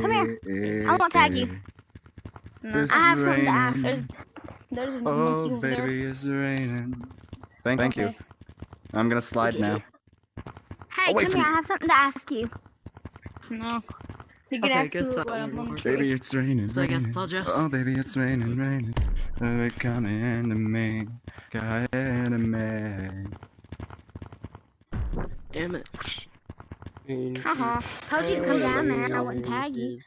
Come here. I won't tag you. No, I have something to ask. There's a monkey over there. Baby, it's raining. Thank you. I'm gonna slide now. Hey, come here. I have something to ask you. No. You can ask you what I'm on. Baby, it's raining. So I guess I'll just. Oh, baby, it's raining. Oh, it's coming to me. Coming to me. Damn it. Told you to come down there. I wouldn't tag you.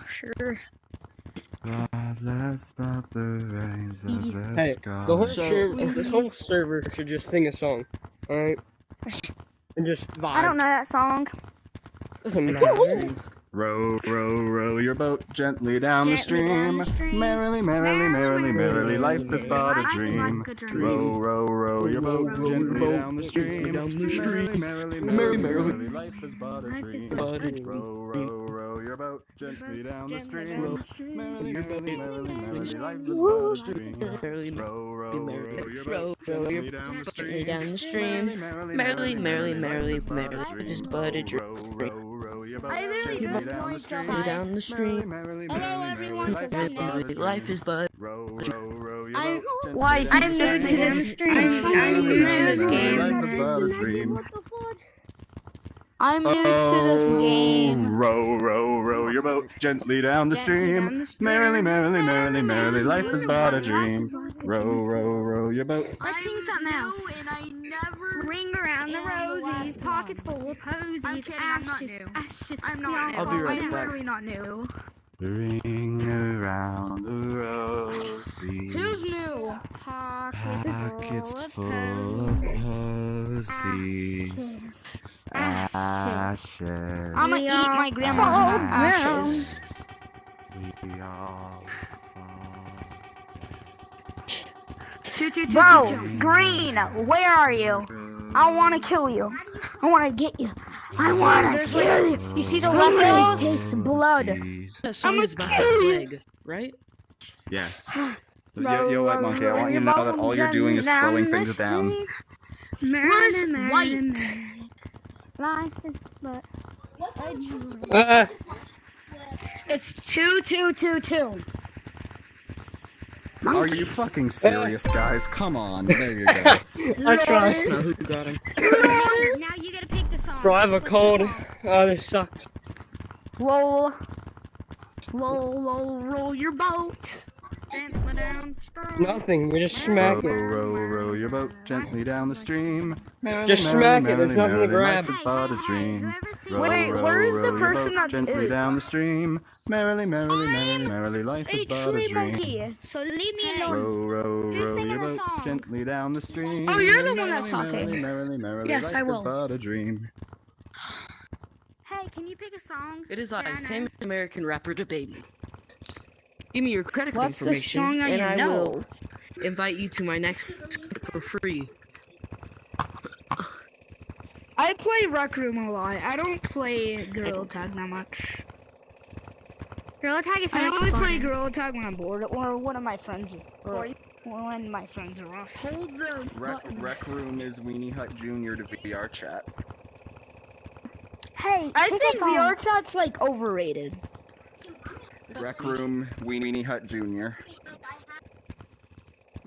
Sure. Let's stop the rain. Hey, the whole server should just sing a song, alright? And just vibe. I don't know that song. Doesn't matter. Row, row, row your boat gently down the stream. Merrily, merrily, merrily, merrily, life is but a dream. Row, row, row your boat gently down the stream. Merrily, merrily, merrily, life is but a dream. Row, row, row your boat gently down the stream. Merrily, merrily, merrily, merrily, life is but a dream. Row, row, row your boat gently down the stream. Merrily, merrily, merrily, merrily, life is but a dream. I literally just joined so high. Down the stream. Hello everyone, because I'm new. Life is but. I'm new to this stream. I'm new to this game. I'm new to this game. Row, row, row your boat gently down the stream. Merrily, merrily, merrily, merrily, life is but a dream. Row, row, row your boat. Let's sing something else. Ring around the rosies, pockets full of posies. I'm kidding, I'm not new. I'm not new. I'll be right I'm back. literally not new. Ring around the rosies. Who's new? Pockets full of posies. Ashes. I'ma eat my grandma's ashes. We all Bro, Green, where are you? I wanna kill you. I wanna get you. I wanna kill you. You see the red taste blood. I'm gonna kill you. Right? Yes. Yo, White Monkey, I want you to know that all you're doing is slowing things down. Where's White? Life is but a dream. It's 2222. Are you fucking serious, guys? Come on, there you go. I tried. Who got him? Now you gotta pick the song. Bro, I have a cold. Oh, this sucks. Roll your boat. Nothing, we just smack Row, it. row, row your boat gently down the stream. Merrily, Just merrily, smack it, there's merrily, nothing to merrily, grab. life is but a dream. Row, Wait, row, where is the row your person boat that's gently down the stream. Merrily, merrily, merrily, merrily, life is but a dream. Monkey, so leave me alone. Row, row, Who's row singing your the boat song? gently down the stream. Oh, you're the one that's Merrily, talking. merrily, merrily, Yes, life I will. is but a dream. Hey, can you pick a song? It is I, famous American rapper DeBaby. Give me your credit card What's the information, song and I know? will invite you to my next for free. I play Rec Room a lot. I don't play Gorilla Tag that much. Gorilla Tag is so much fun. I only play Gorilla Tag when I'm bored, or one of my friends, or when my friends are off. Hold the button. Rec Room is Weenie Hut Jr. to VR chat. Hey, I think VR chat's like overrated. Rec Room, Weenie Hut Jr.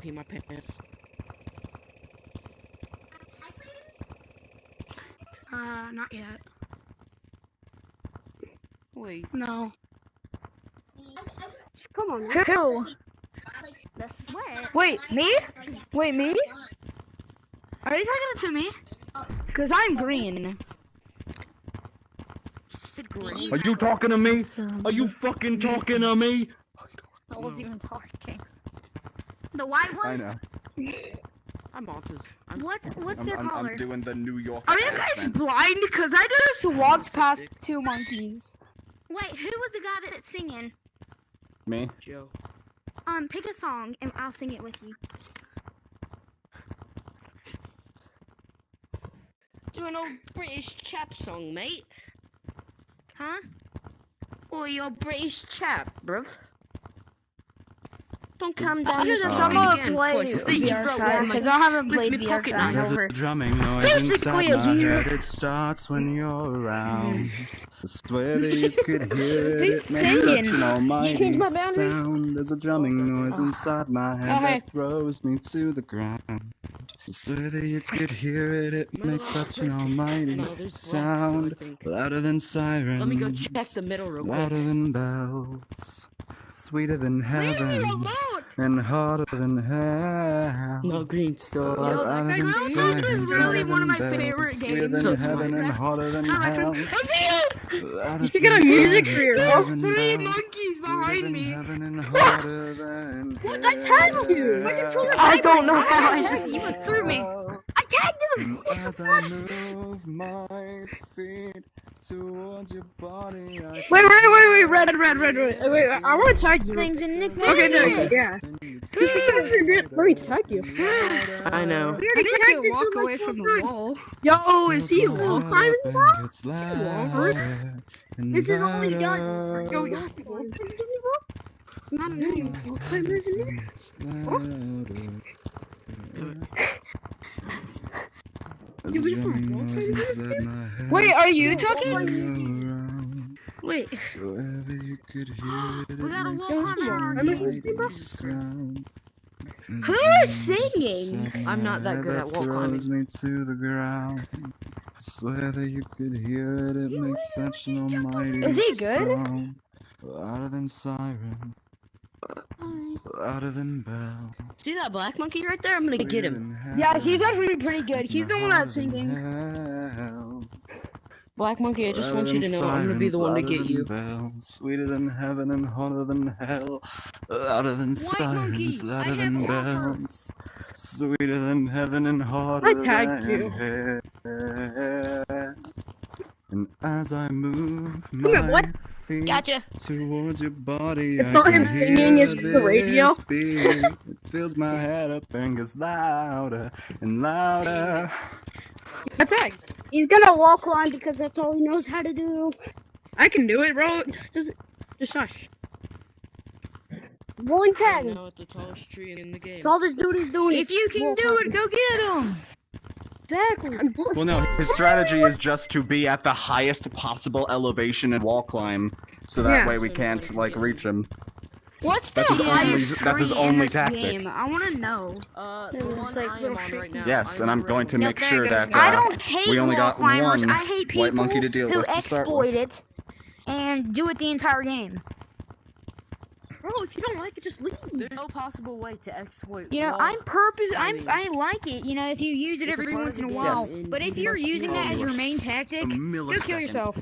Pee my pants. Not yet. Wait. No. Come on. Who? The sweat. Wait, me? Wait, me? Are you talking to me? Cause I'm green. Are you talking to me? Are you fucking talking to me? I wasn't even talking. The white one? I know. I'm Montes. What's their color? I'm doing the New York Are you guys accent. blind? Cause I just walked past two monkeys. Wait, who was the guy that's singing? Me? Joe. Pick a song and I'll sing it with you. Do an old British chap song, mate. Huh? Or your British chap, bruv. Don't come down After this this, Oh. I'm road gonna again. play Twice. Then you VR broke Tag, one of my because I haven't lift played me VR pocket Tag knife. There's over. a drumming noise Basically, inside a my year. head. It starts when you're around. I swear that you could hear it. He's It makes such singing. an almighty changed my boundary? sound. There's a drumming noise inside my head Okay. that throws me to the ground. I swear that you could hear it. It Am I the makes last such an person? almighty No, there's blocks still, sound. I think. Louder than sirens. Let me go check the middle real quick. Louder than bells. Sweeter than heaven. And harder than hell. No, green still. Louder that than Girl sirens, Tag is literally louder one of than my favorite bells, sweeter games. than So heaven and harder than hell. Louder You get a than music sirens, for your louder phone? than Three bells, monkeys sweeter behind than me. heaven and harder than What? I tagged you. My controller. I don't know how I I just just- you went through me. I tagged him. And as I move my feet towards your body, I Wait, red. Wait, I want to tag you. Things in the Okay, no, yeah. Let me tag you. I know. We already tagged to walk away from the wall. Yo, is he wall climbing? It's louder and This is all he does. louder. Yo, you have to go. Not many wall climbers in there. Wait, are you talking? Wait. We got a wall sound. Who's singing? I'm not that good at wall climbing. Throws me to the ground. I swear that you could hear it. It makes such an almighty Is he good? sound. Louder than siren. Louder than bell. See that black monkey right there? I'm gonna get him. Yeah, he's actually pretty good. He's the one that's singing. Black monkey, I just want you to know I'm gonna be the one to get you. Sweeter than heaven and hotter than hell. Louder than monkey, sirens, I louder have than offer. bells. Sweeter than heaven and harder I tagged than you. hell. And as I move here, what? my feet Gotcha. towards your body, It's I not can him singing, hear it's the radio. this beat. It fills my head up and gets louder and louder. I tagged. He's gonna wall climb because that's all he knows how to do. I can do it, bro. Just hush. Rolling I tag. know it's the tallest tree in the game. That's all this dude is doing. If you can do it, go get him. Exactly. Well, no, his strategy is just to be at the highest possible elevation and wall climb, so that Yeah. way we can't, like, reach him. What's the That's his only- highest that's his tree only in this tactic. game? I want to know. The It was one like I am little on shit. right now. Yes, and I'm going to Yep, make there sure it that goes. I don't hate we only wall got climbers. one I hate people white monkey to deal who with to start exploit with. it and do it the entire game. Bro, if you don't like it, just leave. There's no possible way to exploit. You know, wall I like it. You know, if you use it It's a every part once of in a the while. game, and But if you you're must using do that it. as your main tactic, A go millisecond. kill yourself.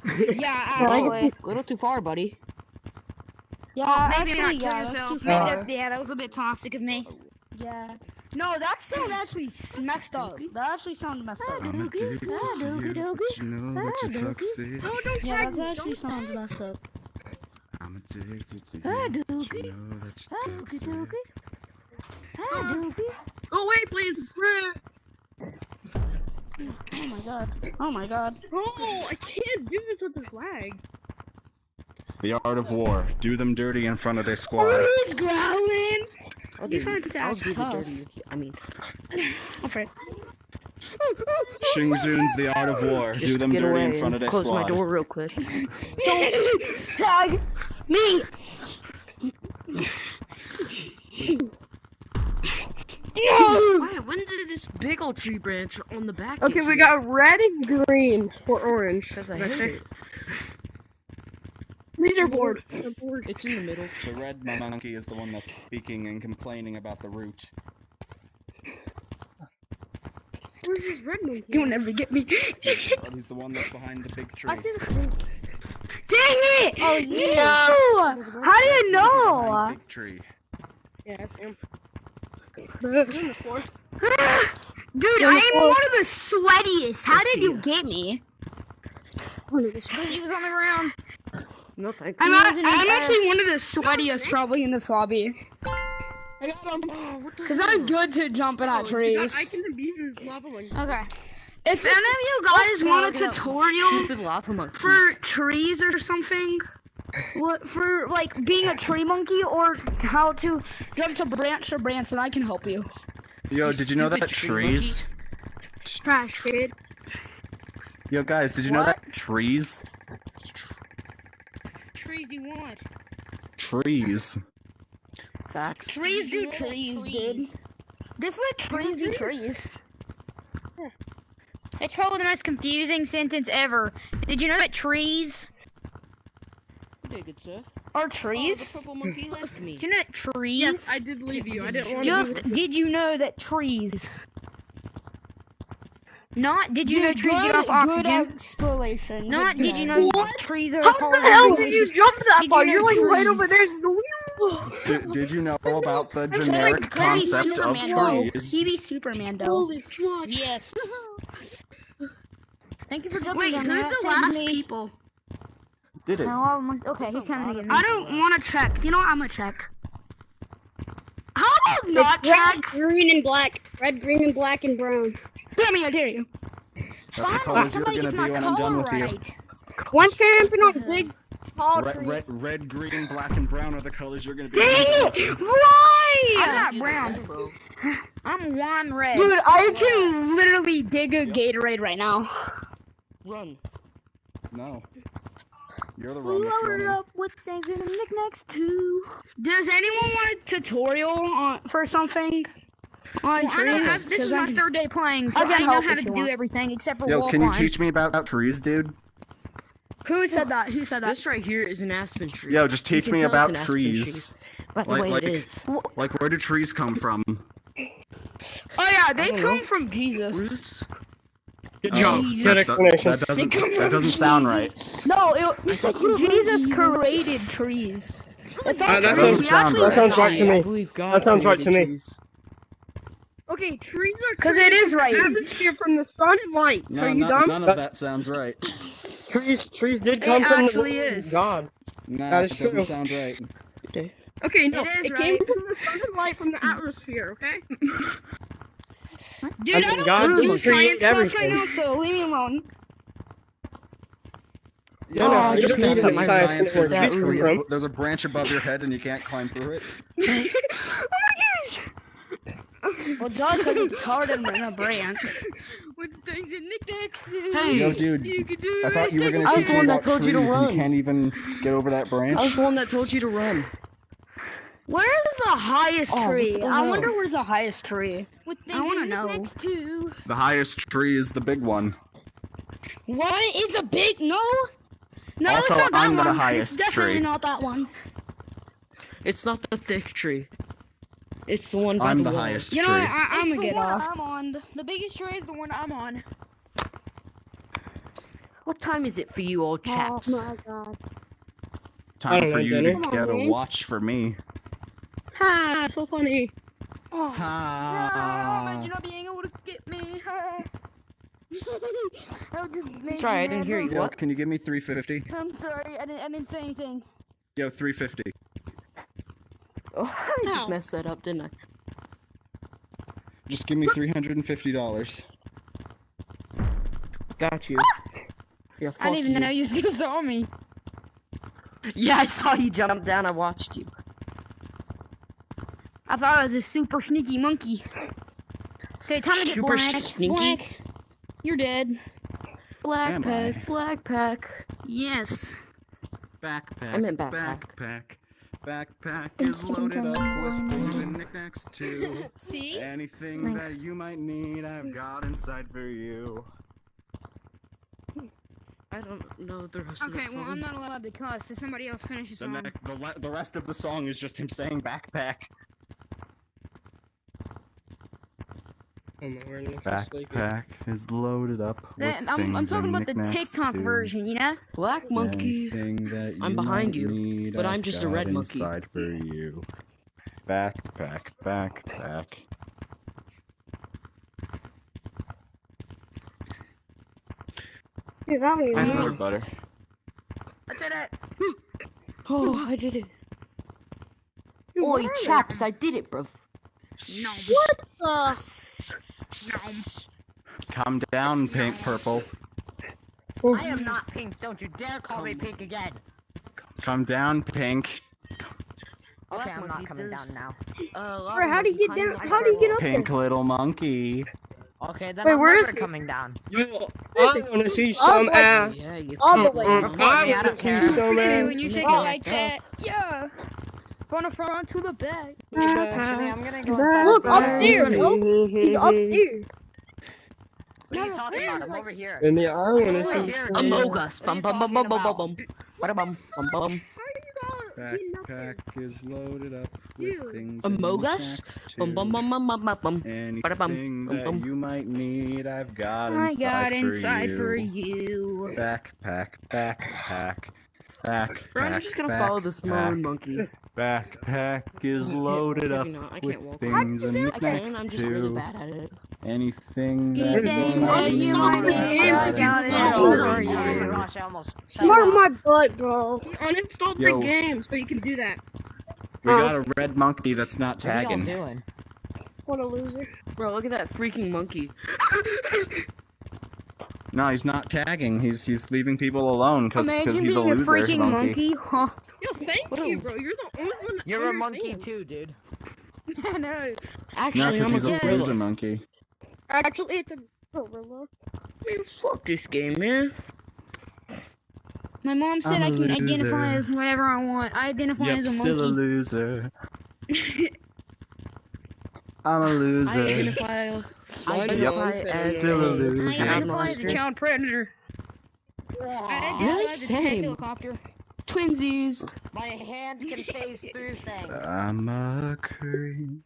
Yeah, Well, I absolutely. A little too far, buddy. Yeah, maybe not kill that's yourself. too Maybe far. that was a bit toxic of me. Yeah. No, that sound actually messed up. That actually sounds messed up. I'm addicted to you, but you know that you're toxic. Oh, don't Yeah, tag that me. actually sounds messed up. I'm addicted to you, but you know that you're toxic. Oh, wait, please. Oh my god. Oh my god. Oh, I can't do this with this lag. The art of war. Do them dirty in front of their squad. Who's growling? I'll You do, find it I'll as do the tough. dirty with you. I mean, Okay. Xing Zun's The Art of War. just Do them get dirty away in front of and their close squad. my door real quick. Don't tag me. Wait, when did this big old tree branch on the back? Okay, get we here? got red and green or orange. Because I Right hate there. it. Leaderboard. The board. It's in the middle. The red monkey is the one that's speaking and complaining about the route. Where's this red monkey? You'll never get me. He's the one that's behind the big tree. I see the green. Dang it! Oh, yeah. No! How do you Behind know? the big tree. Yeah, I see him. On the floor. Dude, I am one of the sweatiest. How did you get me? Because he was on the ground. No thanks. I'm wasn't in actually one of the sweatiest probably in this lobby. I got him. Oh, what the Because I'm good to jumping at trees. I can abuse this lava monkey. Okay. If any of you guys want a tutorial Stupid lava monkey. for trees or something, What for? Like being a tree monkey, or how to jump to branch, and I can help you. Yo, did you know that trees? Trash, kid. Yo, guys, did you know that trees? Trees do what? Trees. Facts. Trees do trees, dude. Just like trees do trees. It's probably the most confusing sentence ever. Did you know that trees Good, good, sir. are Oh, trees? the purple monkey left me. Do you know that trees? Yes, I did leave you. I didn't want Just, to. did you know that trees? Not, did you know trees get off oxygen? Good explanation. Not, did you know trees are How called the hell did you jump that Did far? you You're know like right trees? over there. Did you know about the generic concept of trees? He be Superman, though. Holy fuck. Yes. Thank you for jumping Wait, on who's that. the Send last me. people? Did it? No, I'm, okay, he's coming to get me. I don't want to check. You know what? I'm gonna check. How about not It's red, check? green, and black. Red, green, and black, and brown. Damn, I dare you. That's the colors you're Somebody gonna gets my be when I'm done color with you. right. One camping on a big, tall tree. Red, green, black, and brown are the colors you're gonna be. Dang it! Why? I'm not Use brown. rainbow. I'm one red. Dude, I can literally dig a Gatorade right now. Run. No. You're the wrong Load up with things and knickknacks too. Does anyone want a tutorial for something? On trees? This is my third day playing, so I can I know help how if to you do want. everything except for Yo, wall can you climb. teach me about trees, dude? Who said that? Who said that? This right here is an aspen tree. Yo, just You teach can me tell it's about an aspen trees. By the way it is. Like, where do trees come from? Oh yeah, they come from Jesus. Roots. Good Oh, job. Jesus. Good explanation. That doesn't sound right. No, Jesus created trees. It's not that trees, sounds- he actually that sounds right to I me. believe God That sounds right to created me. trees. Okay, trees are Because it is right. atmosphere from the sun and light. No, Are you dumb? none of that sounds right. Trees did come from the actually womb of is. God. Nah, That it is doesn't true. sound right. Okay, no, It is it came right. from the sun and light from the atmosphere. Okay. Dude, I I mean, don't God do didn't science create class right everything. now, so leave me alone. Yeah, no, you you just don't need need to my science science because that room. there's a branch above your head and you can't climb through it. Well, duh, because it's harder than a branch. With things and knickknacks. Hey, Yo, dude, You could do I thought you were gonna I was teach the me one that about told you trees to and you run. can't even get over that branch. I was the one that told you to run. Where's the highest Oh, tree? what the I hell? wonder where's the highest tree. With I things wanna and know. knickknacks too. The highest tree is the big one. What is a big no? No, Also, it's not that I'm the one. highest It's definitely tree. not that one. It's not the thick tree. It's the one by I'm the the wall. highest You know tree. what? I'm gonna get off. I'm on. The biggest tree is the one I'm on. What time is it for you old chaps? Oh my god. Time I don't for know, you Jenny. to get a watch for me. Ha! So funny. Oh, Ha. imagine not being able to get me. That would just make Sorry, I me didn't hear you. mad. Yo, What? can you give me 350? I'm sorry, I didn't say anything. Yo, 350. Oh, I just Ow. messed that up, didn't I? Just give me $350. Got you. Yeah, I didn't even fuck know you still saw me. you. Yeah, I saw you jump down. I watched you. I thought I was a super sneaky monkey. Okay, time to get Super black. sneaky? Black. You're dead. Black Am pack, I? black pack. Yes. Backpack, I meant backpack. Backpack is loaded up with things and knickknacks too. See? Anything that you might need, I've got inside for you. I don't know the rest of Okay, that song. well, I'm not allowed to cuss, so somebody else finish the song. The rest of the song is just him saying backpack. Oh my word, it's just like it. Backpack is loaded up with I'm things talking and about the knickknacks TikTok too. version, you know? Black monkey. Anything that I'm behind might you, need, but I'm I've just a got red monkey. inside for you. Backpack. Dude, that one And you butter butter. I did it. Oh, I did it. Dude, Oi, where are chaps, I did it, bro. No. Uh, No. Calm down, pink purple. I am not pink. Don't you dare call me pink again. Come down, Pink. Okay, I'm Monkey not coming does- down now. Bro, how do you get down? How do you get up Pink there? little monkey. Okay, then Wait, I'm where never is he? coming down. Yo, I wanna see some boy. ass. Yeah, you All the can't way. leave. Report I me, I wanna don't see care. some Hey, ass. when you shake it like that, yeah. Front to the back. Actually, I'm gonna go inside. Look the up bar. there, bro. He's up there. What are you talking about? I'm over here. And yeah, I wanna Over see here, some dude. Among What Us. are Bum you bum bum talking bum bum about? bum bum. Bada bum bum bum. Backpack is loaded up with things Among in Us. packs Bum bum too. bum bum bum bum bum. Bada bum Anything bum that bum. you might need, I've got I got inside inside for you. you. Backpack, backpack, Bro, I'm just gonna follow this moan backpack. monkey. Backpack is loaded up Maybe not. I with can't walk. things and I can. knickknacks I'm just really too. bad at it. Anything that Anything you might that you need, might I've need, got I got inside it Oh for my you. gosh, I almost Smart my butt, bro. uninstalled Yo. the game so you can do that. We got a red monkey that's not What are y'all tagging. doing? What a loser. Bro, look at that freaking monkey. No, he's not tagging. He's leaving people alone because Imagine he's a being a loser freaking monkey. monkey. Huh? Yo, thank you, bro. You're the only one that You're a monkey understands. too, dude. I know. No, Actually, because I'm he's a a gorilla. loser monkey. Actually, it's a gorilla. Man, fuck this game, man. My mom said I'm I a can identify loser. as whatever I want. I identify Yep, as a still a monkey. loser. I'm a I loser. identify as still a I loser. identify as a child predator. I identify Really? as a Same. helicopter. Twinsies. My hands can phase through things. I'm a creep.